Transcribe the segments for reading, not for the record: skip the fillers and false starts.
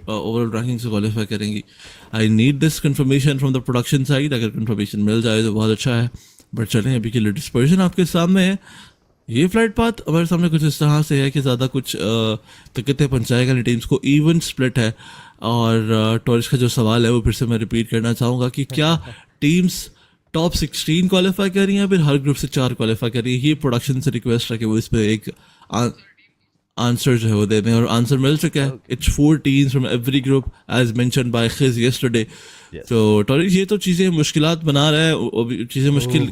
Overall ranking से qualify करेंगी. I need this confirmation from the production side. अगर confirmation मिल जाए तो बहुत अच्छा है. बट चलें, अभी के लिए डिस्पर्जन आपके सामने है. ये फ्लाइट पाथ हमारे सामने कुछ इस तरह से है कि ज़्यादा कुछ दिक्कतें पहुँचाएगा नहीं टीम्स को. इवन स्प्लिट है. और टॉरिस का जो सवाल है वो फिर से मैं रिपीट करना चाहूँगा कि क्या टीम्स टॉप 16 क्वालिफाई कर रही हैं, फिर हर ग्रुप से 4 क्वालिफाई कर रही है. ये प्रोडक्शन से रिक्वेस्ट है कि वो इस पर एक आंसर जो है वो दे दें. और आंसर मिल चुका है. It's 4 teams from every group as mentioned by खिज यस्टरडे. तो टॉरिस ये तो चीज़ें मुश्किलात बना रहा है, चीज़ें मुश्किल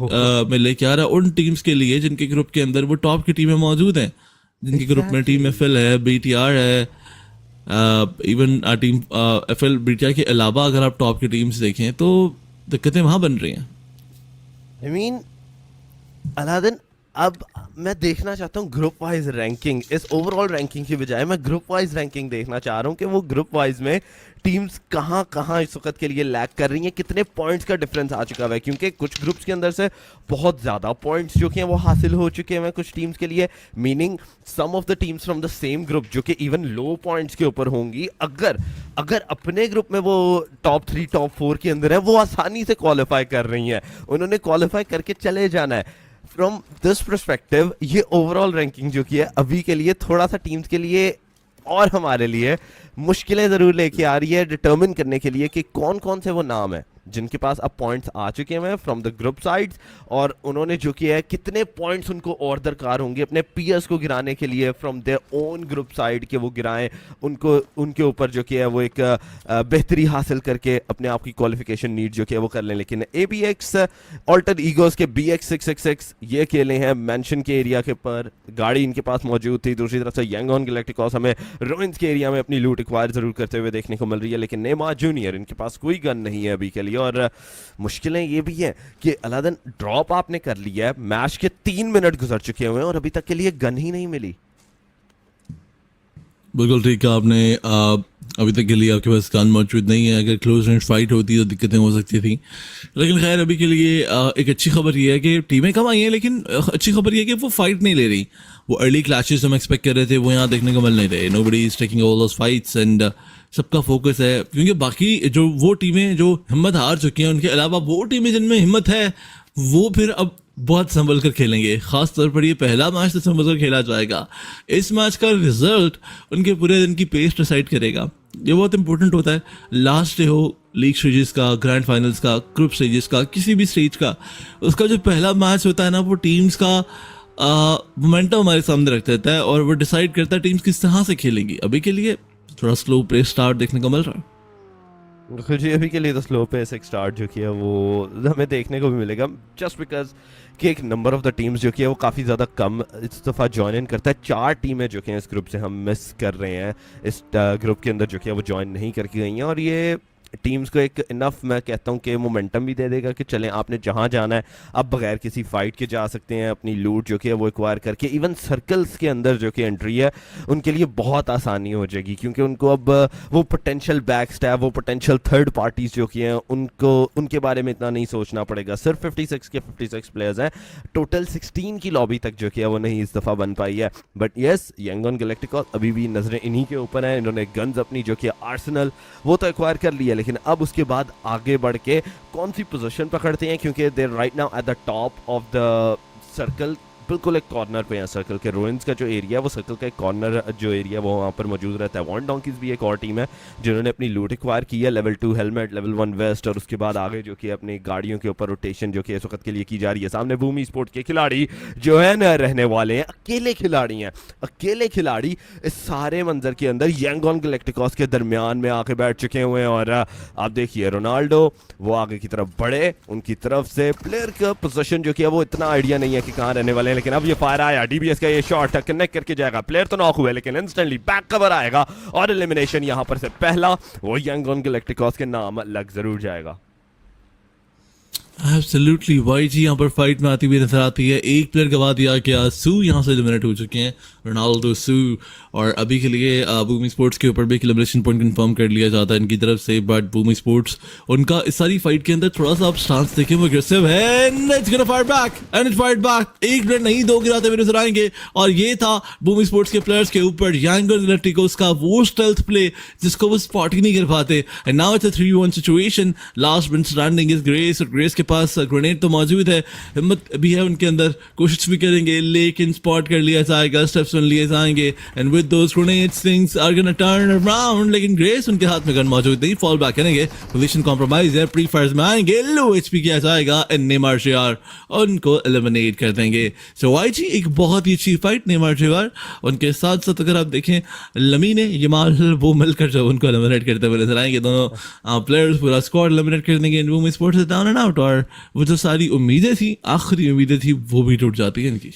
में लेके आ रहा है उन टीम्स के लिए जिनके ग्रुप के अंदर वो टॉप की टीमें मौजूद हैं. जिनके ग्रुप में टीम एफएल है, बीटीआर है, इवन टीम एफएल बीटीआर के अलावा अगर आप टॉप की टीम्स देखें तो दिक्कतें वहाँ बन रही हैं. I mean, अलादीन, अब मैं देखना चाहता हूँ ग्रुप वाइज रैंकिंग. इस ओवरऑल रैंकिंग की बजाय मैं ग्रुप वाइज रैंकिंग देखना चाह रहा हूँ कि वो ग्रुप वाइज में टीम्स कहाँ कहाँ इस वक्त के लिए लैग कर रही हैं, कितने पॉइंट्स का डिफरेंस आ चुका है. क्योंकि कुछ ग्रुप्स के अंदर से बहुत ज़्यादा पॉइंट्स जो कि हैं वो हासिल हो चुके हैं कुछ टीम्स के लिए. Meaning some of the teams from the same group जो कि इवन लो पॉइंट्स के ऊपर होंगी, अगर अगर अपने ग्रुप में वो टॉप 3 टॉप 4 के अंदर है, वो आसानी से क्वालिफाई कर रही हैं. उन्होंने क्वालिफाई करके चले जाना है. फ्रॉम दिस परस्पेक्टिव ये ओवरऑल रैंकिंग जो की है अभी के लिए थोड़ा सा टीम्स के लिए और हमारे लिए मुश्किलें ज़रूर लेके आ रही है डिटर्मिन करने के लिए कि कौन कौन से वो नाम है जिनके पास अब पॉइंट्स आ चुके हैं फ्रॉम द ग्रुप साइड्स, और उन्होंने जो किया है कितने पॉइंट्स उनको और दरकार होंगे अपने पीयर्स को गिराने के लिए from their own group side के वो गिराएं, उनको उनके ऊपर जो किया है वो एक बेहतरी हासिल करके अपने आप की क्वालिफिकेशन नीड जो कि है वो कर लें. लेकिन ABX ऑल्टर ईगोस के BX666 ये खेले हैं मेंशन के एरिया के ऊपर, गाड़ी इनके पास मौजूद थी. दूसरी तरफ से यंगॉन गैलेक्टिकॉस हमें रुइंस के एरिया में अपनी लूट एक्वायर जरूर करते हुए देखने को मिल रही है. लेकिन नेमा जूनियर इनके पास कोई गन नहीं है अभी के लिए. और मुश्किलें ये भी हैं कि अलादीन ड्रॉप आपने कर लिया है, मैच के 3 मिनट गुजर चुके हुए हैं और अभी तक के लिए गन ही नहीं मिली. बिल्कुल ठीक है आपने. अभी तक के लिए आपके पास गन मौजूद नहीं है. अगर क्लोज रेंज फाइट होती तो दिक्कतें हो सकती थी. लेकिन खैर अभी के लिए एक अच्छी खबर ये है कि टीमें कम आई हैं, लेकिन अच्छी खबर ये है कि वो फाइट नहीं ले रही. वो अर्ली क्लैशेस हम एक्सपेक्ट कर रहे थे वो यहाँ देखने को मिल नहीं रहे. Nobody is taking all those fights and सबका फोकस है, क्योंकि बाकी जो वो टीमें जो हिम्मत हार चुकी हैं उनके अलावा वो टीमें जिनमें हिम्मत है वो फिर अब बहुत संभल कर खेलेंगे. खास तौर पर ये पहला मैच तो संभल कर खेला जाएगा. इस मैच का रिजल्ट उनके पूरे दिन की पेस डिसाइड करेगा. ये बहुत इंपॉर्टेंट होता है. लास्ट डे हो लीग स्टेजेस का, ग्रैंड फाइनल्स का, ग्रुप स्टेजेस का, किसी भी स्टेज का, उसका जो पहला मैच होता है ना वो टीम्स का मोमेंटम हमारे सामने रख देता है और वो डिसाइड करता है टीम्स किस तरह से खेलेंगी. अभी के लिए थोड़ा स्लो पेस स्टार्ट देखने को मिल रहा है. जी अभी के लिए तो स्लो पेस एक स्टार्ट जो किया वो हमें देखने को भी मिलेगा, जस्ट बिकॉज कि एक नंबर ऑफ द टीम्स जो कि है वो काफ़ी ज़्यादा कम इस दफ़ा ज्वाइन इन करता है. 4 टीमें जो कि हैं इस ग्रुप से हम मिस कर रहे हैं, इस ग्रुप के अंदर जो कि है वो ज्वाइन नहीं करके गई हैं. और ये टीम्स को एक इनफ मैं कहता हूँ कि मोमेंटम भी दे देगा कि चलें आपने जहाँ जाना है अब बगैर किसी फाइट के जा सकते हैं, अपनी लूट जो कि है वो एक्वायर करके. इवन सर्कल्स के अंदर जो कि एंट्री है उनके लिए बहुत आसानी हो जाएगी, क्योंकि उनको अब वो पोटेंशियल बैक स्टैब, वो पोटेंशियल थर्ड पार्टीज जो कि हैं उनको उनके बारे में इतना नहीं सोचना पड़ेगा. सिर्फ 56 के 56 प्लेयर्स हैं, टोटल 16 की लॉबी तक जो कि है वो नहीं इस दफ़ा बन पाई है. बट येस, यंगॉन गैलेक्टिकॉस अभी भी नजरें इन्हीं के ऊपर हैं. इन्होंने गन्स अपनी जो कि आर्सेनल वो तो एक्वायर कर लिया, लेकिन अब उसके बाद आगे बढ़ के कौन सी पोजीशन पकड़ते हैं, क्योंकि they right now at the top of the circle, बिल्कुल एक कॉर्नर पे है सर्कल के. रुइंस का जो एरिया है वो सर्कल का एक कॉर्नर जो एरिया वो वहाँ पर मौजूद रहता है. वॉन डोंकीज भी एक और टीम है जिन्होंने अपनी लूट एक्वायर की है, लेवल 2 हेलमेट, लेवल 1 वेस्ट, और उसके बाद आगे जो कि अपनी गाड़ियों के ऊपर रोटेशन जो कि इस वक्त के लिए की जा रही है. सामने बूमी स्पोर्ट के खिलाड़ी जो है न रहने वाले हैं, अकेले खिलाड़ी हैं, अकेले खिलाड़ी इस सारे मंजर के अंदर यंगॉन गैलेक्टिकॉस के दरमियान में आके बैठ चुके हुए हैं. और आप देखिए रोनाल्डो वो आगे की तरफ बढ़े, उनकी तरफ से प्लेयर का पोजीशन जो कि है वो इतना आइडिया नहीं है कि कहाँ रहने वाले हैं. लेकिन अब ये फायर आया, डीबीएस का ये शॉट कनेक्ट करके जाएगा, प्लेयर तो नॉक हुए लेकिन इंस्टेंटली बैक कवर आएगा और एलिमिनेशन यहां पर से पहला वो यंगॉन गैलेक्टिकॉस के नाम लग जरूर जाएगा. एब्सोल्युटली वाईजी यहाँ पर फाइट में आती हुई नजर आती है। एक प्लेयर गवा दिया गया, सू यहाँ से एलिमिनेट हो चुके हैं, रोनाल्डो सू। और अभी के लिए बूमी स्पोर्ट्स के ऊपर भी एक एलिमिनेशन पॉइंट कंफर्म कर लिया जाता है इनकी तरफ से। बट बूमी स्पोर्ट्स उनका इस सारी फाइट के अंदर थोड़ा सा आप स्टांस देखें, वो अग्रेसिव है and it's gonna fire back and it's fire back. एक प्लेयर नहीं, दो गिराते हुए नजर आएंगे। और ये था बूमी स्पोर्ट्स के प्लेयर्स के ऊपर यांगर इलेक्ट्रिकोस का वो स्टेल्थ प्ले जिसको वो स्पॉट ही नहीं कर पाते। And now it's a 3v1 situation. Last one standing is grace, और ग्रेस के पास ग्रेनेड तो मौजूद है, हिम्मत भी है उनके अंदर, कोशिश भी करेंगे लेकिन स्पॉट कर लिया जाएगा, स्टेप्स सुन लिए जाएंगे। And with those grenades things are gonna turn around, लेकिन ग्रेस उनके हाथ में गन मौजूद नहीं, फॉल बैक करेंगे, पोजीशन कॉम्प्रोमाइज है, प्री फायर्स में आएंगे, लो एचपी किया जाएगा एंड नेमार शेयर उनको एलिमिनेट कर देंगे। सो वाईजी एक बहुत ही अच्छी फाइट, नेमार शेयर उनके साथ साथ अगर आप देखें लमीने यमाल वो मिलकर जब उनको एलिमिनेट करते हुए नजर आएंगे, दोनों प्लेयर्स पूरा स्क्वाड एलिमिनेट कर देंगे। बूमी स्पोर्ट्स डाउन एंड आउट, और वो जो सारी उम्मीदें थी, आखिरी उम्मीदें थी, वो भी टूट जाती है इनकी।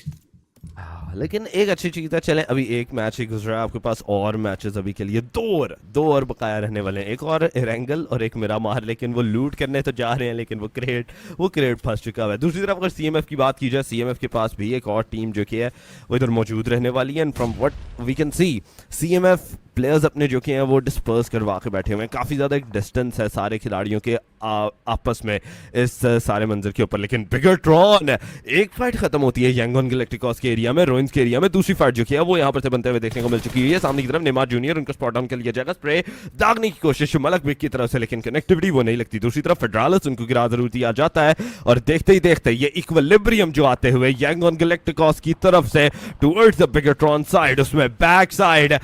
लेकिन एक अच्छी चीज़ है, चलें अभी एक मैच ही गुजरा है, आपके पास और मैचेस अभी के लिए दो और बकाया रहने वाले हैं, एक और एरेंगल और एक मिरामार। लेकिन वो लूट करने तो जा रहे हैं, लेकिन वो क्रेट फंस चुका है। दूसरी तरफ अगर सीएमएफ की बात की जाए, सीएमएफ के पास भी एक और टीम जो कि है वो इधर मौजूद रहने वाली है। And from what we can see, CMF players अपने जो कि हैं वो डिस्पर्स करवा के बैठे हुए हैं। काफ़ी ज़्यादा एक डिस्टेंस है सारे खिलाड़ियों के आपस में इस सारे मंजर के ऊपर। लेकिन बिगरट्रॉन, एक फाइट खत्म होती है यांगन गैलेक्टिकॉस के एरिया में, रोइंस के एरिया में। दूसरी फाइट जो कि है वो यहाँ पर से बनते हुए देखने को मिल चुकी है। सामने की तरफ नेमार जूनियर, उनको स्पॉट डाउन कर लिया जाएगा, स्प्रे दागने की कोशिश मलक बिग की तरफ से, लेकिन कनेक्टिविटी वो नहीं लगती। दूसरी तरफ फेडरालस, उनको गिरा जरूर दिया जाता है, और देखते ही देखते ये इक्विलिब्रियम जो आते हुए यांगन गैलेक्टिकॉस की तरफ से टुवर्ड्स द बिगरट्रॉन साइड, उसमें बैक साइड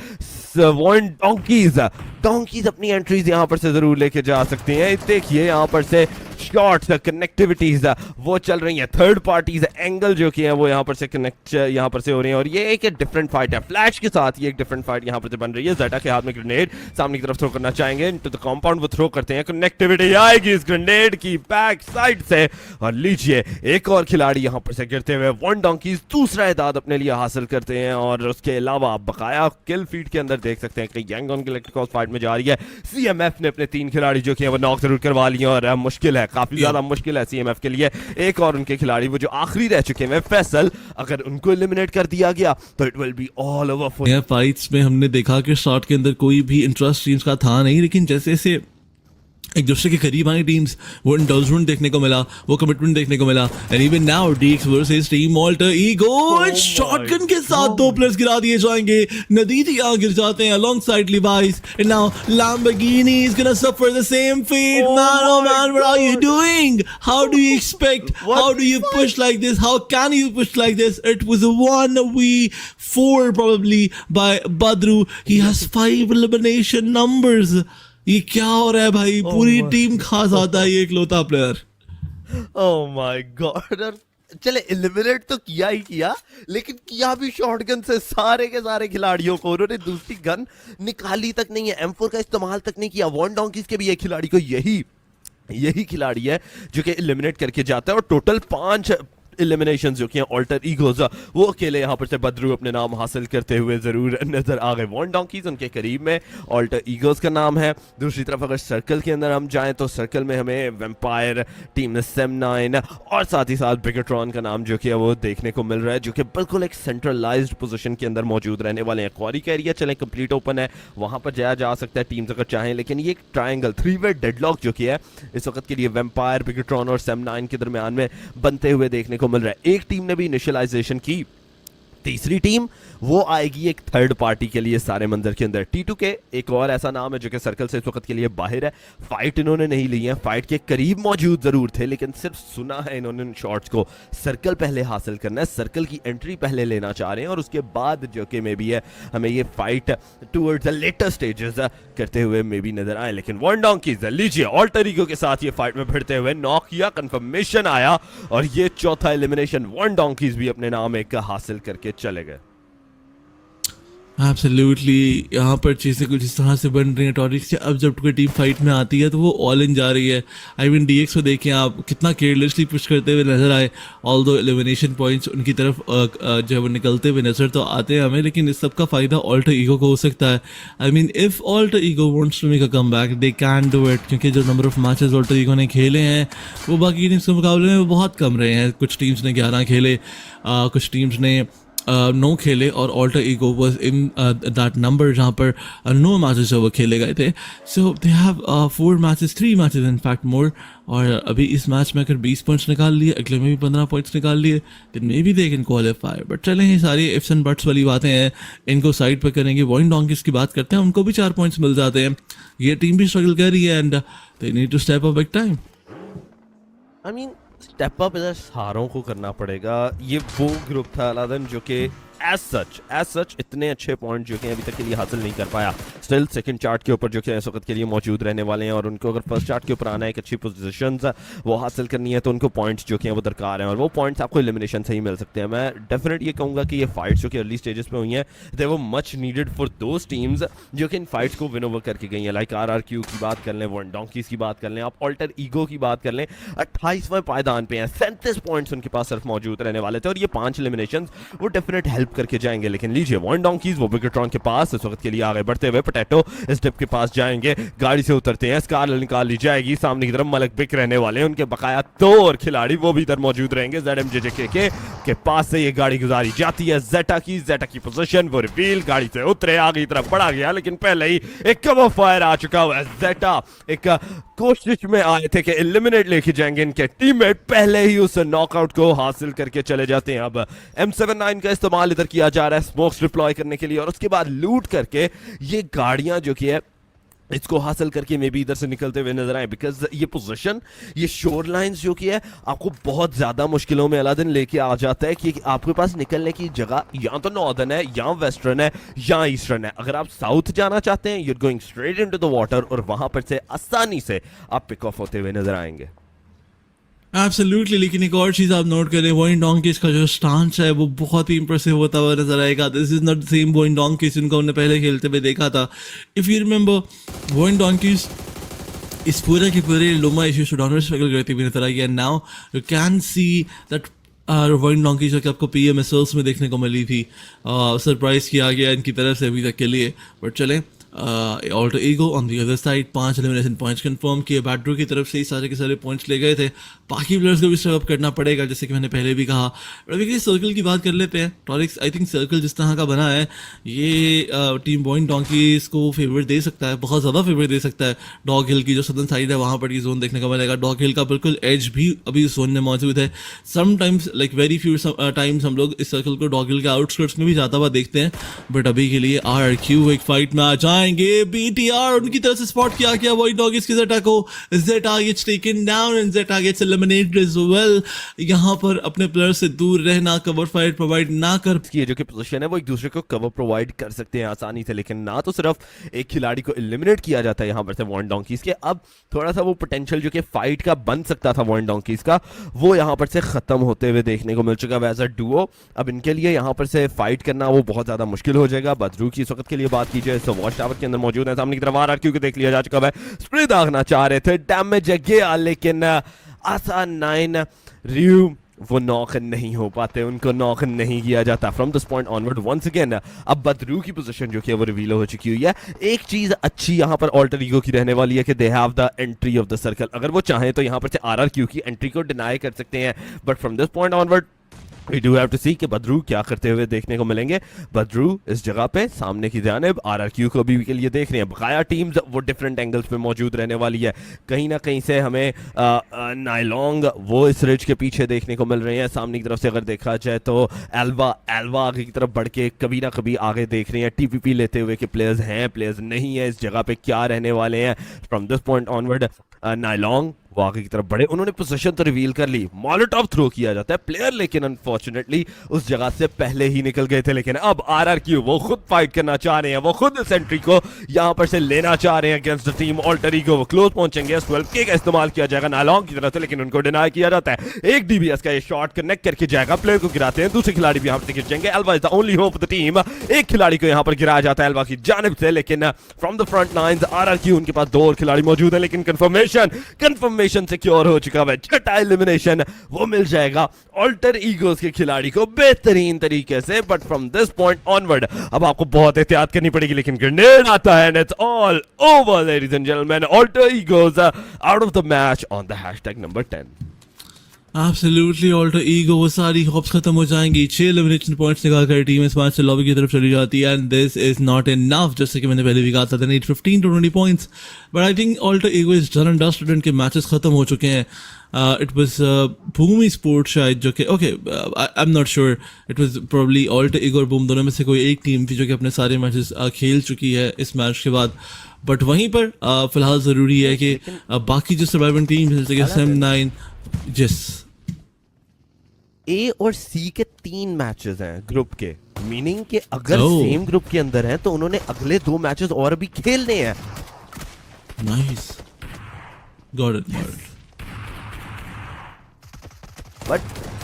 वन डोंकीज अपनी एंट्रीज यहां पर से जरूर लेके जा सकते हैं। देखिए यहां पर से शॉट्स, कनेक्टिविटीज वो चल रही हैं, थर्ड पार्टीज एंगल जो कि है वो यहां पर से कनेक्ट यहां पर से हो रही हैं। और ये एक डिफरेंट फाइट है, फ्लैश के साथ ये एक डिफरेंट फाइट यहां पर से बन रही है। जेटा के हाथ में ग्रेनेड, सामने की तरफ थ्रो करना चाहेंगे इनटू द कंपाउंड, वो थ्रो करते हैं, कनेक्टिविटी आएगी इस ग्रेनेड की बैक साइड से, और लीजिए एक और खिलाड़ी यहां पर से गिरते हुए वन डोंकीज दूसरा इदाद अपने लिए हासिल करते हैं। और उसके अलावा बकाया किल फीड के अंदर देख सकते हैं कि यांगन गैलेक्टिकॉस फाइट में जा रही है। सीएमएफ ने अपने 3 खिलाड़ी जो कि है वो नॉक जरूर करवा लिए, और मुश्किल है, काफी ज्यादा मुश्किल है सीएमएफ के लिए। एक और उनके खिलाड़ी वो जो आखिरी रह चुके हैं फैसल, अगर उनको एलिमिनेट कर दिया गया तो it will be all over for. Fights में हमने देखा कि शॉट के अंदर कोई भी इंटरेस्ट टीम्स का था नहीं, लेकिन जैसे जैसे एक दूसरे के करीब आई टीम्स, वो इंडल्जमेंट देखने को मिला, वो कमिटमेंट देखने को मिला। एंड इवन नाउ डीक्स versus team Alter Ego, shotgun के साथ 2 प्लेयर्स गिरा दिए जाएंगे, नदीदी यहां गिर जाते हैं alongside Levi's. And now Lamborghini is gonna suffer the same fate. Man oh man, what are you doing? How do you expect? How do you push like this? How can you push like this? It was a 1v4 probably by Badru. He has 5 elimination numbers. ये क्या हो रहा है भाई? पूरी team खा जाता है ये इकलौता प्लेयर। Oh my God. चले एलिमिनेट तो किया ही किया, लेकिन किया भी शॉटगन से सारे के सारे खिलाड़ियों को। उन्होंने दूसरी गन निकाली तक नहीं है, M4 का इस्तेमाल तक नहीं किया। वन डोंकीज के भी एक खिलाड़ी को यही खिलाड़ी है जो कि एलिमिनेट करके जाता है। और टोटल 5 एलिमिनेशन जो कि ऑल्टर ईगोज, वो अकेले यहाँ पर से बदरू अपने नाम हासिल करते हुए जरूर नजर आ गए। वन डोंकीज उनके करीब में ऑल्टर ईगोज का नाम है। दूसरी तरफ अगर सर्कल के अंदर हम जाएं तो सर्कल में हमें वेम्पायर, टीम सेम9 और साथ ही साथ बिगरट्रॉन का नाम जो कि है वो देखने को मिल रहा है, जो कि बिल्कुल एक सेंट्रलाइज्ड पोजीशन के अंदर मौजूद रहने वाले हैं। क्वारी का एरिया चले कंप्लीट ओपन है, वहां पर जाया जा सकता है टीम्स अगर चाहें, लेकिन ये एक ट्रायंगल 3-वे डेडलॉक जो कि है इस वक्त के लिए वेम्पायर, बिगरट्रॉन और सेम9 के दरमियान में बनते हुए देखने को मिल रहा है। एक टीम ने भी इनिशियलाइजेशन की, तीसरी टीम वो आएगी एक थर्ड पार्टी के लिए सारे मंजर के अंदर। T2K एक और ऐसा नाम है जो कि सर्कल से इस वक्त के लिए बाहर है। फाइट इन्होंने नहीं ली है, फाइट के करीब मौजूद जरूर थे, लेकिन सिर्फ सुना है इन्होंने इन शॉट्स को। सर्कल पहले हासिल करना है, सर्कल की एंट्री पहले लेना चाह रहे हैं, और उसके बाद जो कि मे बी है हमें ये fight towards the later stages करते हुए मे बी नजर आए। लेकिन वन डोंकीज लीजिए ऑल्टर ईगो के साथ ये फाइट में भिड़ते हुए नॉक किया, कंफर्मेशन आया, और ये चौथा एलिमिनेशन वन डोंकीज भी अपने नाम एक हासिल करके चले गए। एब्सोल्युटली, यहाँ पर चीज़ें कुछ इस तरह से बन रही हैं टॉरिक्स से। अब जब कोई टीम फाइट में आती है तो वो ऑल इन जा रही है। आई मीन डीएक्स को देखें आप, कितना केयरलेसली पुश करते हुए नजर आए। ऑल दो एलिमिनेशन पॉइंट्स उनकी तरफ जो है वो निकलते हुए नजर तो आते हैं हमें, लेकिन इस सब का फ़ायदा ऑल्टर ईगो को हो सकता है। I mean if alter ego wants to make a come back they can do it, क्योंकि जो number of matches alter ego ने खेले हैं वो बाकी टीम्स के मुकाबले में बहुत कम रहे हैं। कुछ टीम्स ने 11 खेले, कुछ टीम्स ने 9 खेले, और Alter Ego was in that number जहाँ पर 9 मैचेस जो वो खेले गए थे। So they have 4 matches, 3 matches in fact more. और अभी इस मैच में अगर 20 पॉइंट्स निकाल लिए, अगले में भी 15 पॉइंट्स निकाल लिए, then maybe they can qualify. But चलें, ये सारी इफ्स एंड बट्स वाली बातें हैं, इनको साइड पर करेंगे। वॉइंड डोंकीज की बात करते हैं, उनको भी 4 पॉइंट्स मिल जाते हैं। ये टीम भी स्ट्रगल कर रही है and they need to step up big time. I mean step up इधर सारों को करना पड़ेगा। ये वो ग्रुप था अलादन जो कि एज सच इतने अच्छे पॉइंट जो कि अभी तक के लिए हासिल नहीं कर पाया। स्टिल सेकंड चार्ट के ऊपर जो कि इस वक्त के लिए मौजूद रहने वाले हैं, और उनको अगर फर्स्ट चार्ट के ऊपर आना है, एक अच्छी पोजीशंस वो हासिल करनी है, तो उनको पॉइंट्स जो कि हैं वो दरकार हैं, और वो पॉइंट्स आपको एलिमिनेशन से ही मिल सकते हैं। मैं डेफिनेट ये कहूँगा कि ये फाइट्स जो कि अर्ली स्टेजेस पे हुई हैं, दे वो much needed for those teams जो कि इन फाइट्स को विन ओवर करके गई हैं। लाइक RRQ की बात कर लें, वॉइंड डोंकीज की बात कर लें, आप ऑल्टर ईगो की बात कर लें, 28वें पायदान पे हैं, 37 पॉइंट्स उनके पास सिर्फ मौजूद रहने वाले थे, और ये 5 एलिमिनेशन वो डेफिनेट हेल्प करके जाएंगे। लेकिन लीजिए वॉइंड डोंकीज वो बिगेट्रॉन के पास इस वक्त के लिए आगे बढ़ते हुए पोटैटो इस डिप के पास जाएंगे, गाड़ी से उतरते हैं, स्कार निकाल ली जाएगी, सामने की तरफ मलक बिक रहने वाले हैं, उनके बकाया 2 और खिलाड़ी वो भी इधर मौजूद रहेंगे। ZMJJK के पास से ये गाड़ी गुजारी जाती है, जेटा की पोजीशन वो रिवील, गाड़ी से उतरे, आगे की तरफ बढ़ा गया, लेकिन पहले ही एक कवर फायर आ चुका हुआ है। जेटा एक कोशिश में आए थे कि एलिमिनेट लेके जाएंगे इनके टीममेट, पहले ही उस नॉकआउट को हासिल करके चले जाते हैं। अब M79 का इस्तेमाल इधर किया जा रहा है स्मोक्स डिप्लॉय करने के लिए, और उसके बाद लूट करके ये गाड़ियां जो कि है इसको हासिल करके मे भी इधर से निकलते हुए नजर आए। बिकॉज ये पोजीशन, ये शोर लाइंस जो कि है आपको बहुत ज्यादा मुश्किलों में अलादीन लेके आ जाता है, कि आपके पास निकलने की जगह या तो नॉर्दर्न है, या वेस्टर्न है, या ईस्टर्न है। अगर आप साउथ जाना चाहते हैं, you're going straight into the water, और वहां पर से आसानी से आप पिक ऑफ होते हुए नजर आएंगे। एब्सोल्युटली, लेकिन एक और चीज़ आप नोट करें, वॉइंड डोंकीज का जो स्टांस है वो बहुत ही इंप्रेसिव होता हुआ नजर आएगा। This is not the same वॉइंड डोंकीज जिनको हमने पहले खेलते हुए देखा था। इफ़ यू रिमेंबर, वॉइंड डोंकीज इस पूरे के पूरे लुमा इश्यूज को डाउनवर्ड स्ट्रगल करती हुई नजर आई है। Now you can see that वॉइंड डोंकी जो कि आपको PMSLs में देखने को मिली थी, सरप्राइज किया गया इनकी तरफ से अभी तक के लिए। बट चलें, alter ego on the other side 5 elimination points confirm किए, बैड्रो की तरफ से ही सारे के सारे पॉइंट्स ले गए थे। बाकी प्लेयर्स को भी स्टेप अप करना पड़ेगा, जैसे कि मैंने पहले भी कहा। और अभी सर्कल की बात कर लेते हैं। टॉरिक्स, आई थिंक सर्कल जिस तरह का बना है, ये टीम वॉइंड डोंकीज को फेवर दे सकता है, बहुत ज़्यादा फेवर दे सकता है। डॉग हिल की जो सदर्न साइड है वहाँ पर ये जोन देखने को मिलेगा। डॉग हिल का बिल्कुल एज भी अभी इस जोन में मौजूद है। Sometimes like very few times हम लोग इस सर्कल को डॉग हिल के आउटस्कर्ट्स में भी जाता हुआ देखते हैं। बट अभी के लिए RRQ एक फाइट में आ जाएंगे। BTR उनकी तरफ से स्पॉट किया गया वॉइड डॉगीज की जेटा को। Zeta gets taken down and Zeta gets eliminated as well. यहाँ पर अपने प्लेयर से दूर रहना, कवर फाइट प्रोवाइड ना कर, ये जो कि पोजीशन है वो एक दूसरे को कवर प्रोवाइड कर सकते हैं आसानी से, लेकिन ना तो सिर्फ एक खिलाड़ी को एलिमिनेट किया जाता है यहाँ पर से वॉइंड डोंकीज के। अब थोड़ा सा वो पोटेंशियल जो कि फाइट का बन सकता था वॉइंड डोंकीज का, वो यहाँ पर से खत्म होते हुए देखने को मिल चुका है एज अ डुओ। अब इनके लिए यहाँ पर से फाइट करना वो बहुत ज्यादा मुश्किल हो जाएगा। बदरू की इस वक्त के लिए बात की जाए तो वॉच टावर के अंदर मौजूद है, सामने की तरफ RRQ को देख लिया जा चुका है, स्प्रे दागना चाह रहे थे, डैमेज है गया, लेकिन आसान 9 रियू वो नॉक नहीं हो पाते, उनको नॉक नहीं किया जाता। From this point onward once again अब बदरू की पोजीशन जो कि वो रिवील हो चुकी हुई है। एक चीज अच्छी यहाँ पर ऑल्टर ईगो की रहने वाली है कि they have the entry of the circle. अगर वो चाहें तो यहाँ पर से RRQ की एंट्री को डिनाई कर सकते हैं, but from this point onward We do have to see कि बदरू क्या करते हुए देखने को मिलेंगे। बदरू इस जगह पे सामने की जानिब RRQ को भी के लिए देख रहे हैं। बकाया टीम्स वो डिफरेंट एंगल्स पे मौजूद रहने वाली है। कहीं ना कहीं से हमें नाइलोंग वो इस रिज के पीछे देखने को मिल रहे हैं। सामने की तरफ से अगर देखा जाए तो एल्वा आगे की तरफ बढ़ के कभी ना कभी आगे देख रहे हैं। TPP लेते हुए कि प्लेयर्स हैं, प्लेयर्स नहीं है, इस जगह पे क्या रहने वाले हैं। फ्रॉम दिस पॉइंट ऑनवर्ड नाइलोंग वो आगे की तरफ बढ़े, उन्होंने पोजीशन तो रिवील कर ली, मॉलोटॉव थ्रो किया जाता है प्लेयर, लेकिन अनफॉर्चुनेटली उस जगह से पहले ही निकल गए थे। लेकिन अब आरआरक्यू वो खुद फाइट करना चाह रहे हैं, वो खुद इस एंट्री को यहां पर से लेना चाह रहे हैं against the team Alter ego. वो क्लोज पहुंचेंगे, 12K का इस्तेमाल किया जाएगा नालोंग की तरफ से, लेकिन उनको डिनाई किया जाता है। एक डीबीएस का ये शॉट कनेक्ट करके जाएगा, प्लेयर को गिराते हैं, दूसरे खिलाड़ी भी यहां पर गिर जाएंगे। Alva is the only hope of the team, एक खिलाड़ी को यहां पर गिराया जाता है एल्वा की जानिब से, लेकिन from the front lines RRQ उनके पास 2 और खिलाड़ी मौजूद है, लेकिन कंफर्मेशन सिक्योर हो चुका है। छठा एलिमिनेशन वो मिल जाएगा अल्टर ईगोस के खिलाड़ी को बेहतरीन तरीके से, but from this point onward अब आपको बहुत एहतियात करनी पड़ेगी। लेकिन ग्रेनेड आता है and it's all over ladies and gentleman, alter egos out of the match on the hashtag number 10। Absolutely alter ego, वो सारी होप्स खत्म हो जाएंगी। 6 एलिमिनेशन पॉइंट्स निकाल कर टीम इस मैच से लॉबी की तरफ चली जाती है, and this is not enough. जैसे कि मैंने पहले भी कहा था, need 15 to 20 points, but I think alter ego is done and dusted, उनके मैचेस खत्म हो चुके हैं। इट वाज भूमि स्पोर्ट्स शायद, जो कि okay I am not sure, it was probably alter ego और बूम, दोनों में से कोई एक टीम थी जो कि अपने सारे मैचेस खेल चुकी है इस मैच के बाद। बट वहीं पर फिलहाल ज़रूरी है कि बाकी जो सर्वाइविंग टीम जैसे कि SEM9, जिस ए और सी के 3 मैचेस हैं ग्रुप के, मीनिंग कि अगर Oh. सेम ग्रुप के अंदर हैं तो उन्होंने अगले 2 मैचेस और भी खेलने हैं। Nice, got it. But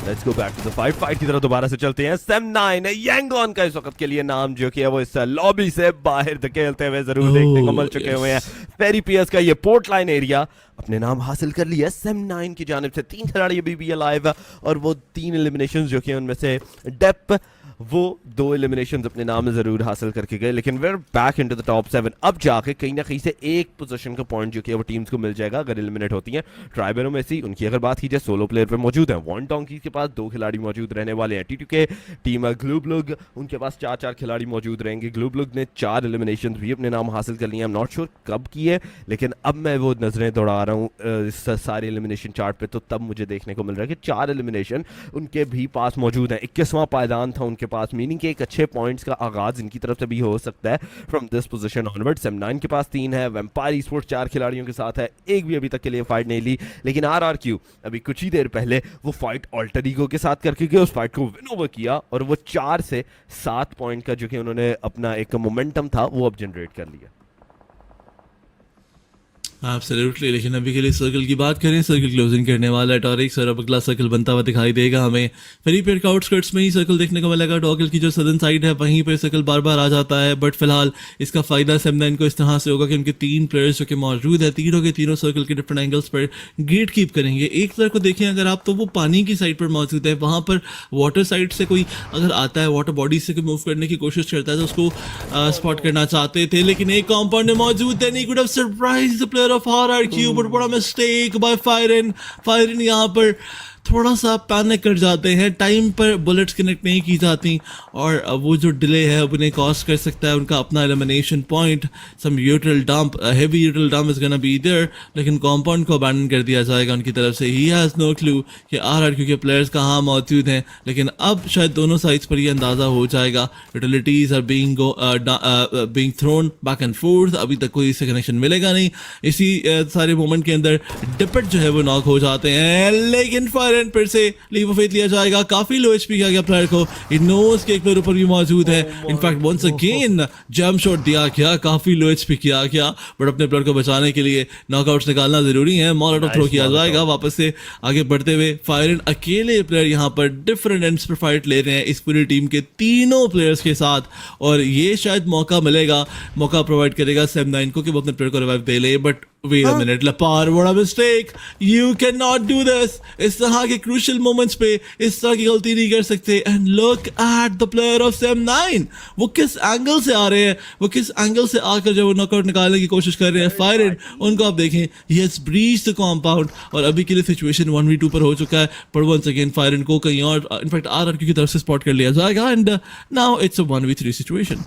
let's go back to the fight की तरफ दोबारा से चलते हैं। SEM9 यांगोन का इस वक्त के लिए नाम जो कि है वो इस लॉबी से बाहर धकेलते हुए जरूर देखने को मिल चुके हुए हैं। फेरी पियर्स का ये पोर्ट लाइन एरिया अपने नाम हासिल कर लिया SEM9 की जानिब से। 3 खिलाड़ी अभी भी अलाइव है और वो 3 एलिमिनेशंस जो कि उनमें से डेप वो 2 एलिमिनेशंस अपने नाम में जरूर हासिल करके गए, लेकिन we're back into the top 7। अब जाके कहीं ना कहीं से एक पोजीशन का पॉइंट जो कि वो टीम्स को मिल जाएगा अगर एलिमिनेट होती हैं। ट्राइबेरो में सी उनकी अगर बात की जाए, सोलो प्लेयर पे मौजूद है। वन डोंकी के पास 2 खिलाड़ी मौजूद रहने वाले हैं। T2K टीम ग्लूबलुग उनके पास 4 खिलाड़ी मौजूद रहेंगे। ग्लूबलुग ने 4 एलिमिनेशन भी अपने नाम हासिल कर लिए हैं। आई एम नॉट श्योर कब की है, लेकिन अब मैं वो नजरें दौड़ा रहा हूँ इस सारे एलिमिनेशन चार्ट पे, तो तब मुझे देखने को मिल रहा है कि 4 एलिमिनेशन उनके भी पास मौजूद है। 21वां पायदान था उनके पास, मीनिंग के एक अच्छे पॉइंट्स का आगाज इनकी तरफ से भी हो सकता है from this position onward. SEM9 के पास 3 है, वेम्पायर स्पोर्ट्स 4 खिलाड़ियों के साथ है, एक भी अभी तक के लिए फाइट नहीं ली। लेकिन आरआरक्यू अभी कुछ ही देर पहले वो फाइट अल्टर ईगो के साथ करके गए, उस फाइट को विन ओवर किया और वो 4 से 7 पॉइंट का जो कि उन्होंने अपना एक मोमेंटम था वो अब जनरेट कर लिया। एब्सोल्युटली, लेकिन अभी के लिए सर्कल की बात करें, सर्कल क्लोजिंग करने वाला है टॉरिक्स और अब अगला सर्कल बनता हुआ दिखाई देगा हमें। फेरी पेड़ के आउटस्कर्ट्स में ही सर्कल देखने को मिलेगा। टॉगल की जो सदर्न साइड है वहीं पर सर्कल बार बार आ जाता है, बट फिलहाल इसका फायदा SEM9 को इस तरह से होगा कि उनके 3 प्लेयर्स जो कि मौजूद है, तीनों के तीनों सर्कल के डिफरेंट एंगल्स पर गेट कीप करेंगे। एक प्लेयर को देखें अगर आप, तो वो पानी की साइड पर मौजूद है, वहाँ पर वाटर साइड से कोई अगर आता है, वाटर बॉडी से कोई मूव करने की कोशिश करता है तो उसको स्पॉट करना चाहते थे, लेकिन एक कॉम्पाउंड में मौजूद है। He could have surprised the player of RRQ, but बड़ा मिस्टेक बाय फायरन यहाँ पर थोड़ा सा पैनिक कर जाते हैं। टाइम पर बुलेट्स कनेक्ट नहीं की जाती और वो जो डिले है उन्हें कॉस्ट कर सकता है उनका अपना elimination point. Some util dump, heavy util dump is gonna be there, लेकिन कॉम्पाउंड को अबैंडन कर दिया जाएगा उनकी तरफ से। ही हैज़ नो क्लू कि आरआरक्यू के प्लेयर्स कहाँ मौजूद हैं, लेकिन अब शायद दोनों साइड्स पर ये अंदाज़ा हो जाएगा। Utilities are being thrown back and forth, अभी तक कोई इससे कनेक्शन मिलेगा नहीं। इसी सारे मोमेंट के अंदर डिपेट जो है वो नॉक हो जाते हैं, लेकिन फिर से लीव ऑफ फेथ लिया जाएगा। काफी लो एचपी किया गया प्लेयर को, इनोस के एक प्लेयर ऊपर भी मौजूद है। In fact once again jump shot दिया गया, काफी लो एचपी किया गया, बट अपने प्लेयर को बचाने के लिए नॉकआउट्स निकालना जरूरी है। मॉल थ्रो किया जाएगा वापस से आगे बढ़ते हुए। फायरन अकेले प्लेयर यहाँ पर डिफरेंट एंड्स पर फाइट ले रहे हैं इस पूरी टीम के तीनों प्लेयर्स के साथ, और ये शायद मौका प्रोवाइड करेगा SEM9 को कि वो अपने प्लेयर को रिवाइव दे ले। बट वेट अ मिनट, लपार, what a mistake, you can not do this. इस तरह के क्रूशियल मोमेंट्स पे इस तरह की गलती नहीं कर सकते। And look at the player of SEM9, वो किस एंगल से आ रहे हैं, वो किस एंगल से आकर जब वो नॉकआउट निकालने की कोशिश कर रहे हैं। फायरन उनको आप देखें, he has breached the compound और अभी के लिए सिचुएशन 1v2 पर हो चुका है, पर वंस अगेन फायरन को कहीं और इनफैक्ट आरआरक्यू की तरफ से स्पॉट कर लिया जाएगा and now it's a 1v3 situation.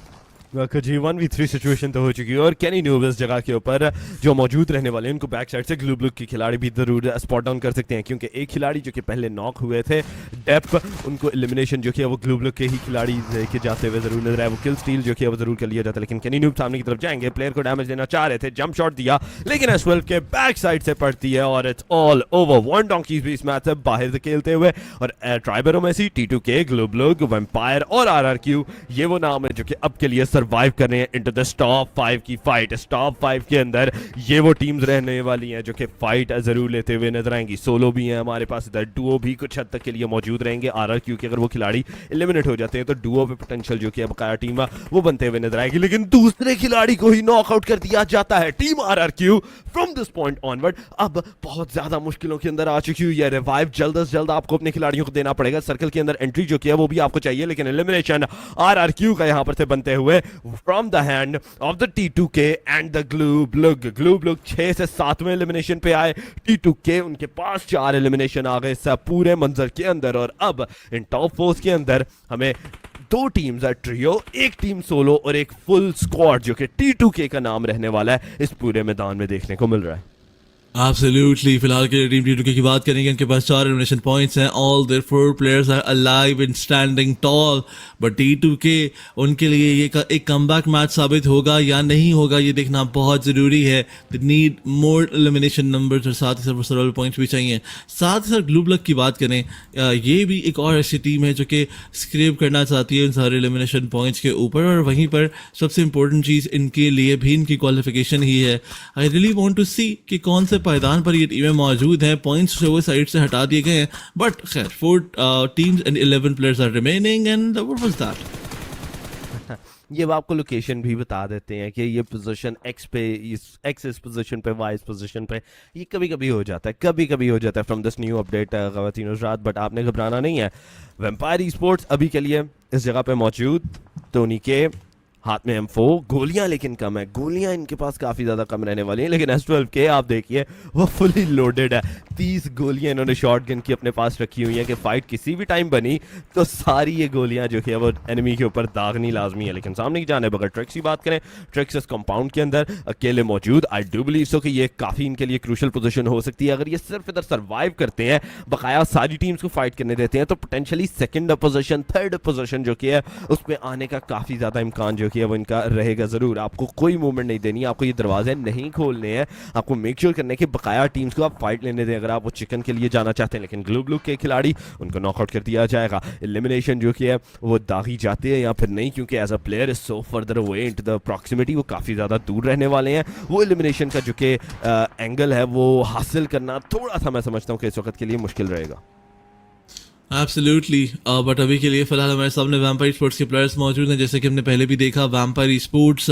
जी 1v3 सिचुएशन तो हो चुकी है और केनी न्यूब इस जगह के ऊपर जो मौजूद रहने वाले हैं उनको बैक साइड से ग्लू ब्लू के खिलाड़ी भी जरूर स्पॉट डाउन कर सकते हैं, क्योंकि एक खिलाड़ी जो कि पहले नॉक हुए थे डेप, उनको एलिमिनेशन जो कि है वो ग्लू ब्लू के ही खिलाड़ी लेके जाते हुए जरूर नजर आए। वो किल स्टील जो कि है वो जरूर कर लिया जाता है, लेकिन केनी न्यूब सामने की तरफ जाएंगे, प्लेयर को डैमेज देना चाह रहे थे, जंप शॉट दिया लेकिन S12 के बैक साइड से पड़ती है और it's all over. One donkey's भी इस मैच से बाहर से खेलते हुए और ट्राइबरो में सी T2K, ग्लू ब्लू, वैम्पायर और RRQ ये वो नाम है जो कि अब के लिए सर्वाइव कर रहे हैं इनटू द टॉप 5 की फाइट। इस टॉप 5 के अंदर ये वो टीम्स रहने वाली हैं जो कि फाइट जरूर लेते हुए नजर आएंगी। सोलो भी हैं हमारे पास, इधर डुओ भी कुछ हद तक के लिए मौजूद रहेंगे। RRQ के अगर वो खिलाड़ी एलिमिनेट हो जाते हैं तो डुओ पे पोटेंशियल जो कि अब बकाया टीम वो बनते हुए नजर आएगी, लेकिन दूसरे खिलाड़ी को ही नॉकआउट कर दिया जाता है। Team RRQ from this point onward अब बहुत ज्यादा मुश्किलों के अंदर आ चुकी हुई है। रिवाइव जल्द से जल्द आपको अपने खिलाड़ियों को देना पड़ेगा। सर्कल के अंदर एंट्री जो कि है वो भी आपको चाहिए, लेकिन एलिमिनेशन RRQ का यहां पर से बनते हुए from the hand of the T2K and the glue ब्लूग। ग्लू ब्लूग 6 से 7वें एलिमिनेशन पे आए, T2K उनके पास 4 एलिमिनेशन आ गए सब पूरे मंजर के अंदर। और अब इन टॉप 4 के अंदर हमें 2 टीम्स है, ट्रियो, एक टीम सोलो और एक फुल स्क्वाड जो कि T2K का नाम रहने वाला है इस पूरे मैदान में देखने को मिल रहा है। Absolutely. फिलहाल के लिए टीम T2K की बात करेंगे, उनके पास 4 एलिमिनेशन पॉइंट्स हैं। All their 4 players are alive and standing tall, but T2K उनके लिए ये एक कमबैक मैच साबित होगा या नहीं होगा ये देखना बहुत ज़रूरी है। They need more elimination numbers और साथ ही साथ सर्वाइवल पॉइंट्स भी चाहिए। साथ ही साथ ग्लू ब्लक की बात करें, ये भी एक और ऐसी टीम है जो कि स्क्रैप करना चाहती है इन सारे एलिमिनेशन पॉइंट्स के ऊपर, और वहीं पर सबसे इंपॉर्टेंट चीज़ इनके लिए भी इनकी क्वालिफिकेशन ही है। आई रियली वांट टू सी कि कौन से पायदान पर ये टीमें मौजूद हैं। पॉइंट्स जो वो साइड से हटा दिए गए हैं, बट खैर 4 teams and 11 players are remaining and what was that. ये अब आपको लोकेशन भी बता देते हैं कि ये पोजीशन एक्स पे, एक्स इस पोजीशन पे, वाई इस पोजीशन पे, ये कभी कभी हो जाता है, कभी कभी हो जाता है फ्रॉम दिस न्यू अपडेट ख़वातीन और हज़रात, बट आपने घबराना नहीं है। वैम्पायर ई-स्पोर्ट्स अभी के लिए इस जगह पे मौजूद, टोनी के हाथ में M4, गोलियां लेकिन कम है, गोलियां इनके पास काफ़ी ज़्यादा कम रहने वाली हैं, लेकिन S12 के आप देखिए वो फुली लोडेड है। 30 गोलियां इन्होंने शॉटगन की अपने पास रखी हुई हैं कि फाइट किसी भी टाइम बनी तो सारी ये गोलियां जो कि वो एनिमी के ऊपर दागनी लाजमी है। लेकिन सामने की जाने अगर ट्रिक्स की बात करें, ट्रिक्स इस कंपाउंड के अंदर अकेले मौजूद, आई डू बिलीव सो कि ये काफ़ी इनके लिए क्रूशल पोजीशन हो सकती है। अगर ये सिर्फ इधर सर्वाइव करते हैं, बकाया सारी टीम्स को फाइट करने देते हैं, तो potentially second position, third position जो कि है उस पर आने का काफ़ी ज़्यादा इम्कान जो कि है वो इनका रहेगा ज़रूर। आपको कोई मूवमेंट नहीं देनी, आपको ये दरवाजे नहीं खोलने हैं, आपको मेक श्योर करने के बकाया टीम्स को आप फाइट लेने दें अगर आप वो चिकन के लिए जाना चाहते हैं। लेकिन ग्लू ब्लू के खिलाड़ी उनको नॉकआउट कर दिया जाएगा। एलिमिनेशन जो कि है वो दागी जाती है या फिर नहीं, क्योंकि as a player is so further away into the proximity, वो काफ़ी ज़्यादा दूर रहने वाले हैं। वो एलिमिनेशन का जो कि एंगल है वो हासिल करना थोड़ा सा मैं समझता हूँ कि इस वक्त के लिए मुश्किल रहेगा। एब्सोल्युटली, बट अभी के लिए फिलहाल हमारे सामने वैम्पायर स्पोर्ट्स के प्लेयर्स मौजूद हैं। जैसे कि हमने पहले भी देखा, वैम्पायर स्पोर्ट्स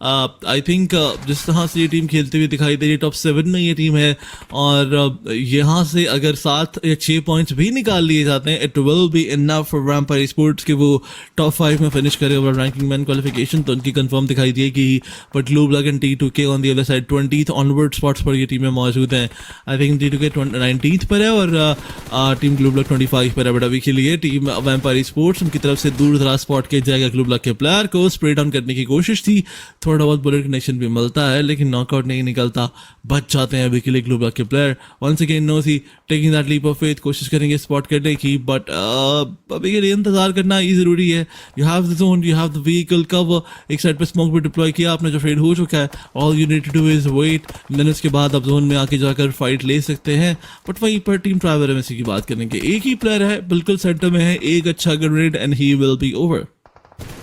आई थिंक जिस तरह से ये टीम खेलते हुए दिखाई दे रही है, टॉप 7 में ये टीम है, और यहाँ से अगर 7 या 6 पॉइंट्स भी निकाल लिए जाते हैं, it will be enough for vampire sports कि वो टॉप 5 में फिनिश करे ओवर रैंकिंग मैन क्वालिफिकेशन। तो उनकी कंफर्म दिखाई दी है कि but glue block and T2K on the other side 20th onward spots पर ये टीमें मौजूद हैं। आई थिंक T2K 19th पर है और टीम ग्लू ब्लक 25 पर है। बट अभी के लिए टीम वैम्पायर स्पोर्ट्स उनकी तरफ से दूर दराज स्पॉट किया जाएगा। ग्लू ब्लक के प्लेयर को स्प्रे डाउन करने की कोशिश थी, थोड़ा बहुत बुलेट कनेक्शन भी मिलता है लेकिन नॉकआउट नहीं निकलता, बच जाते हैं अभी के लिए ग्लू ब्लक के player. Once again no see taking that leap of faith, कोशिश करेंगे स्पॉट करने की, बट अभी के लिए इंतजार करना ही ज़रूरी है। You have the zone, you have the vehicle cover, एक साइड पे स्मोक भी डिप्लॉय किया आपने जो फेड हो चुका है। All you need to do is wait, then उसके बाद आप जोन में आके जाकर फाइट ले सकते हैं। बट वहीं पर टीम ट्राइबर एमएससी की बात करेंगे, एक ही प्लेयर है बिल्कुल सेंटर में है, एक अच्छा grenade and he will be over.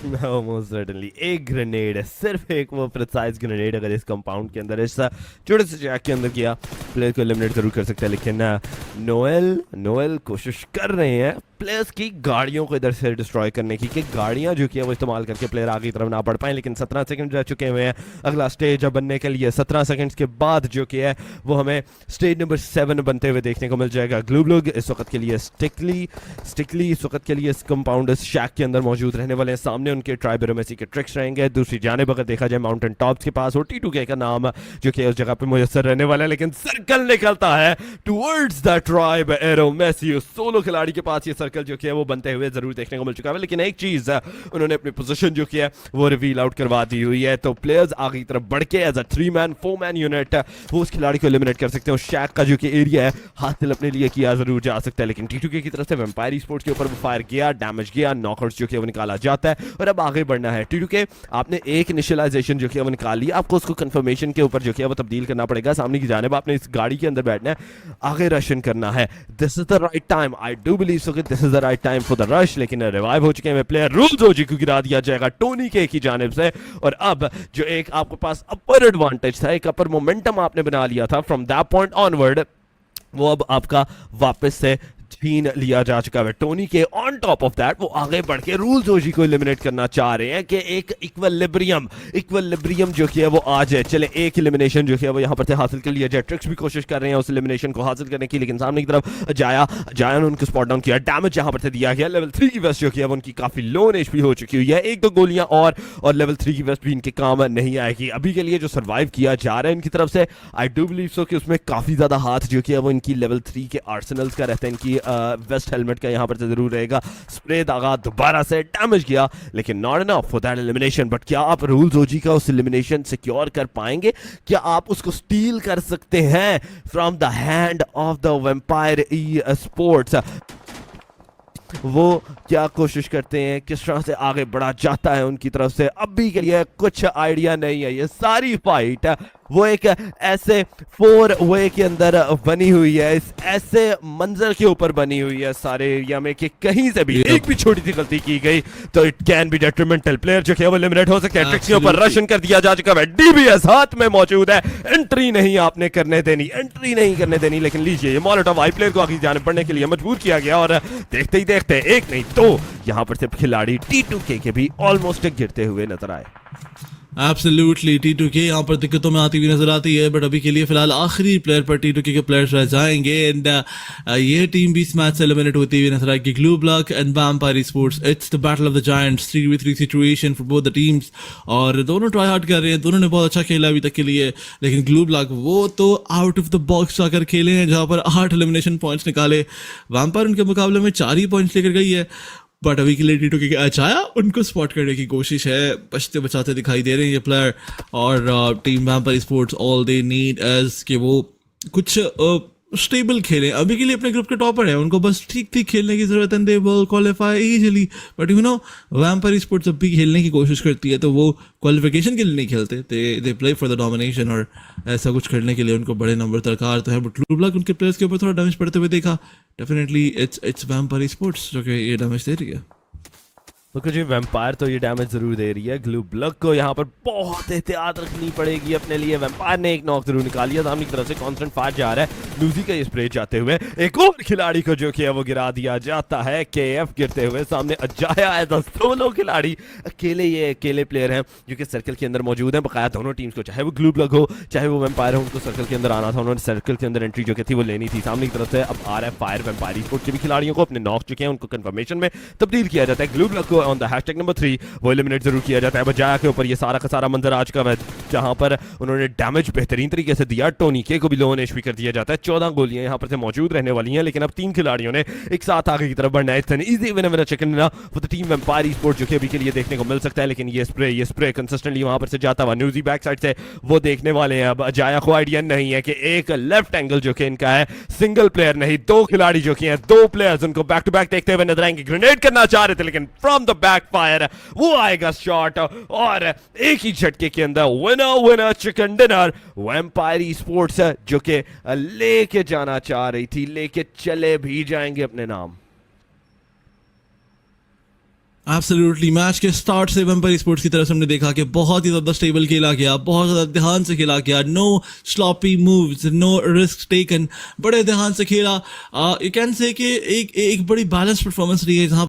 No, most certainly. एक ग्रेनेड है, सिर्फ एक वो प्रिसाइज ग्रेनेड अगर इस कंपाउंड के अंदर, इस छोटे से जैक के अंदर किया, प्लेयर को एलिमिनेट जरूर कर सकता है। लेकिन नोएल कोशिश कर रहे हैं प्लेयर्स की गाड़ियों को इधर से डिस्ट्रॉय करने की, कि गाड़ियां जो कि है वो इस्तेमाल करके प्लेयर आगे की तरफ ना बढ़ पाए। लेकिन 17 सेकंड रह चुके हुए हैं अगला स्टेज अब बनने के लिए। 17 सेकंड्स के बाद जो कि है वो हमें स्टेज नंबर 7 बनते हुए देखने को मिल जाएगा। ग्लू ब्लू इस वक्त के लिए स्टिकली इस वक्त के लिए इस कंपाउंड इस शैक के अंदर मौजूद रहने वाले हैं। सामने उनके ट्राइबरोमेसी के ट्रिक्स रहेंगे। दूसरी जानिब अगर देखा जाए माउंटेन टॉप्स के पास, और T2K का नाम जो कि उस जगह पे मुयसर रहने वाला है, लेकिन सर्कल निकलता है टुवर्ड्स द ट्राइब एरोमेसी। उस सोलो खिलाड़ी के पास ये सर्कल जो कि है वो बनते हुए जरूर देखने को मिल चुका है, लेकिन एक चीज उन्होंने अपनी पोजीशन जो कि है वो रिवील आउट करवा दी हुई है। तो प्लेयर्स आगे की तरफ बढ़ के as a 3-man 4-man unit वो उस खिलाड़ी को एलिमिनेट कर सकते हैं। शैक का जो कि एरिया है हासिल अपने लिए किया जरूर जा सकता है, लेकिन T2K की तरफ से वेम्पायर स्पोर्ट्स के ऊपर वो फायर किया, डैमेज किया, नॉकआउट्स जो कि वो निकाला जाता है और अब आगे बढ़ना है। T2K आपने एक इनिशियलाइजेशन जो कि वो निकाल लिया, आपको उसको कंफर्मेशन के ऊपर जो कि वो तब्दील करना पड़ेगा। सामने की जानिब आपने इस गाड़ी के अंदर बैठना है, आगे रशन करना है। This is the right time, I do believe so कि this is the right time for the rush, लेकिन रिवाइव हो चुके हैं प्लेयर। रूल्स ओजी को गिरा दिया जाएगा टोनी के की जानिब से, और अब जो एक आपके पास अपर एडवांटेज था, एक अपर मोमेंटम आपने बना लिया था फ्रॉम दैट पॉइंट ऑनवर्ड, वो अब आपका वापस से छीन लिया जा चुका है। टोनी के ऑन टॉप ऑफ दैट वो आगे बढ़ के रूल्स ओजी को एलिमिनेट करना चाह रहे हैं कि एक इक्विलिब्रियम जो कि है वो आ जाए। चले एक एलिमिनेशन जो कि है वो यहाँ पर से हासिल कर लिया जाए। ट्रिक्स भी कोशिश कर रहे हैं उस एलिमिनेशन को हासिल करने की, लेकिन सामने की तरफ जाया ने उनको स्पॉट डाउन किया, डैमेज यहाँ पर से दिया गया। लेवल 3 की वेस्ट जो कि है उनकी काफी लो एचपी हो चुकी हुई है, एक दो गोलियां और लेवल 3 की वेस्ट भी इनके काम नहीं आएगी। अभी के लिए जो सर्वाइव किया जा रहा है इनकी तरफ से, आई डू बिलीव सो कि उसमें काफी ज्यादा हाथ जो कि है वो इनकी लेवल 3 के आर्सेनल्स का रहता है, इनकी वेस्ट हेलमेट का यहाँ पर से जरूर रहेगा। स्प्रे दागा दोबारा से डैमेज किया, लेकिन not enough for that elimination. But क्या आप रूल्स ओजी का उस एलिमिनेशन सिक्योर कर पाएंगे? क्या आप उसको स्टील कर सकते हैं from the hand of the vampire e sports? वो क्या कोशिश करते हैं, किस तरह से आगे बढ़ा जाता है उनकी तरफ से, अभी के लिए कुछ आइडिया नहीं है। ये सारी फाइट वो एक ऐसे 4 वे के अंदर बनी हुई है, इस ऐसे मंजर के ऊपर बनी हुई है सारे एरिया में कि कहीं से भी एक भी छोटी सी गलती की गई तो it can be detrimental. Player जो है वो एलिमिनेट हो सकते हैं। ट्रिक्स के ऊपर रशन कर दिया जा चुका है, डीबीएस हाथ में मौजूद है, एंट्री नहीं आपने करने देनी, लेकिन लीजिए ये मॉलोटोव आई प्लेयर को आगे जाने पड़ने के लिए मजबूर किया गया, और देखते ही देखते एक नहीं तो यहाँ पर से खिलाड़ी T2K के भी ऑलमोस्ट गिरते हुए नजर आए। एब्सोल्युटली T2K यहाँ पर दिक्कतों में आती हुई नजर आती है, बट अभी के लिए फिलहाल आखिरी प्लेयर पर T2K के प्लेयर्स रह जाएंगे, एंड ये टीम भी इस मैच से एलिमिनेट होती हुई नजर आएगी। Glue block and vampire sports, it's the battle of the giants, 3v3 situation for both the teams, और दोनों ट्राई हार्ड कर रहे हैं, दोनों ने बहुत अच्छा खेला अभी तक के लिए, लेकिन ग्लू ब्लॉक वो तो आउट ऑफ द बॉक्स आकर खेले हैं जहाँ पर 8 एलिमिनेशन पॉइंट्स निकाले। वैम्पायर उनके मुकाबले में 4 ही पॉइंट्स लेकर गई है, बट अभी के लिए T2K अचाया उनको स्पॉट करने की कोशिश है, बचते बचाते दिखाई दे रहे हैं ये प्लेयर। और team vampire sports all they need as कि वो कुछ स्टेबल खेलें। अभी के लिए अपने ग्रुप के टॉपर है, उनको बस ठीक ठीक खेलने की जरूरत है, they will qualify easily. But you know vampire sports जब भी खेलने की कोशिश करती है तो वो क्वालिफिकेशन के लिए नहीं खेलते, they play for the domination, और ऐसा कुछ करने के लिए उनको बड़े नंबर दरकार तो है। बट ग्लू ब्लॉक उनके प्लेयर्स के ऊपर थोड़ा डैमेज पड़ते हुए देखा, डेफिनेटली इट्स वैम्पायर स्पोर्ट्स जो कि ये डैमेज दे रही है। तो जी वैम्पायर तो ये डैमेज जरूर दे रही है, ग्लू ब्लॉक को यहाँ पर बहुत एहतियात रखनी पड़ेगी अपने लिए। वैम्पायर ने एक नॉक जरूर निकाल लिया, सामने की तरफ से कांस्टेंट फायर जा रहा है, लूजी का ये स्प्रे जाते हुए एक और खिलाड़ी को जो कि है वो गिरा दिया जाता है। KF गिरते हुए सामने अजाया एज अ सोलो खिलाड़ी, अकेले प्लेयर हैं जो कि सर्कल के अंदर मौजूद हैं। बकाया दोनों टीम्स को, चाहे वो ग्लू ब्लॉक हो चाहे वो वैम्पायर हो, उनको सर्कल के अंदर आना था, उन्होंने सर्कल के अंदर एंट्री जो कि थी वो लेनी थी। सामने की तरफ से अब आ रहा है फायर, वैम्पायर स्पोर्ट्स के भी खिलाड़ियों को अपने नॉक चुके हैं उनको कंफर्मेशन में तब्दील किया जाता है। ग्लू ब्लॉक को ऑन द हैशटैग नंबर 3 वो एलिमिनेट जरूर किया जाता है। बजाया के ऊपर ये सारा का सारा मंजर आज का है जहां पर उन्होंने डैमेज बेहतरीन तरीके से दिया। टोनी के को भी लो एचपी कर दिया जाता है। 14 गोलियां यहां पर से मौजूद रहने वाली हैं, लेकिन अब 3 खिलाड़ियों ने एक साथ आगे की तरफ बढ़ना है। Easy winner chicken for the team vampire sports जो कि अभी के लिए देखने को मिल सकता है, लेकिन ये स्प्रे कंसिस्टेंटली वहां पर से जाता हुआ न्यूजी बैक साइड से वो देखने वाले हैं। अब अजाया को आइडिया नहीं है कि एक लेफ्ट एंगल जो कि इनका है, सिंगल प्लेयर नहीं 2 खिलाड़ी जो कि हैं, 2 प्लेयर्स उनको बैक टू बैक देखते हुए नजर आएंगे। ग्रेनेड करना चाह रहे थे, लेकिन फ्रॉम द बैक फायर वो आएगा शॉट, और एक ही झटके के अंदर winner chicken dinner vampire sports जो कि लेके जाना चाह रही थी, लेके चले भी जाएंगे अपने नाम। एब्सोल्युटली मैच के स्टार्ट से वैम्पायर स्पोर्ट्स की तरफ से हमने देखा कि बहुत ही ज़्यादा स्टेबल खेला गया, बहुत ज़्यादा ध्यान से खेला गया, no sloppy moves, no risk taken, बड़े ध्यान से खेला। यू कैन से कि एक बड़ी बैलेंस परफॉर्मेंस रही है जहाँ